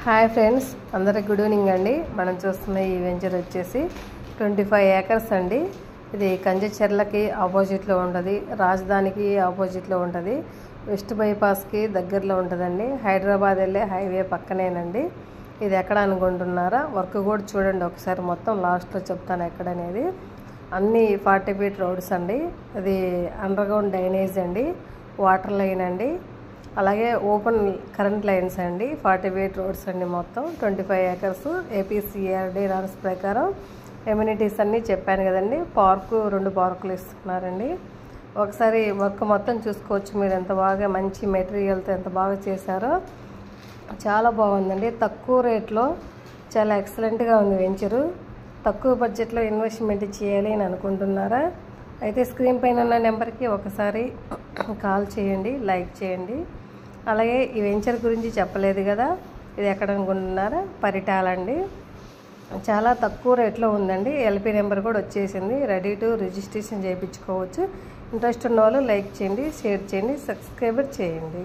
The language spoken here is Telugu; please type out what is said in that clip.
హాయ్ ఫ్రెండ్స్, అందరికి గుడ్ ఈవినింగ్ అండి. మనం చూస్తున్న ఈ వెంచర్ వచ్చేసి 25 ఏకర్స్ అండి. ఇది కంచెచెర్లకి ఆపోజిట్లో ఉంటుంది, రాజధానికి ఆపోజిట్లో ఉంటుంది, వెస్ట్ బైపాస్కి దగ్గరలో ఉంటుందండి. హైదరాబాద్ వెళ్ళే హైవే పక్కనేనండి. ఇది ఎక్కడ అనుకుంటున్నారా? వర్క్ కూడా చూడండి ఒకసారి, మొత్తం లాస్ట్లో చెప్తాను ఎక్కడనేది. అన్నీ 40 ఫీట్ రోడ్స్ అండి. అది అండర్ గ్రౌండ్ డ్రైనేజ్ అండి, వాటర్ లైన్ అండి, అలాగే ఓపెన్ కరెంట్ లైన్స్ అండి. 40 ఫీట్ రోడ్స్ అండి. మొత్తం 25 ఏకర్స్. ఏపీసీఆర్డీ రన్స్ ప్రకారం ఎమ్యూనిటీస్ అన్నీ చెప్పాను కదండి. పార్కు 2 పార్కులు ఇస్తున్నారండి. ఒకసారి వర్క్ మొత్తం చూసుకోవచ్చు మీరు, ఎంత బాగా మంచి మెటీరియల్తో ఎంత బాగా చేశారో. చాలా బాగుందండి. తక్కువ రేట్లో చాలా ఎక్సలెంట్గా ఉంది వెంచరు. తక్కువ బడ్జెట్లో ఇన్వెస్ట్మెంట్ చేయాలి అని అనుకుంటున్నారా? అయితే స్క్రీన్ పైన ఉన్న నెంబర్కి ఒకసారి కాల్ చేయండి, లైక్ చేయండి. అలాగే ఈ వెంచర్ గురించి చెప్పలేదు కదా, ఇది ఎక్కడ అనుకుంటున్నారా? పరిటాలండి. చాలా తక్కువ రేట్లో ఉందండి. ఎల్పీ నెంబర్ కూడా వచ్చేసింది, రెడీ టు రిజిస్ట్రేషన్ చేయించుకోవచ్చు. ఇంట్రెస్ట్ ఉన్న వాళ్ళు లైక్ చేయండి, షేర్ చేయండి, సబ్స్క్రైబర్ చేయండి.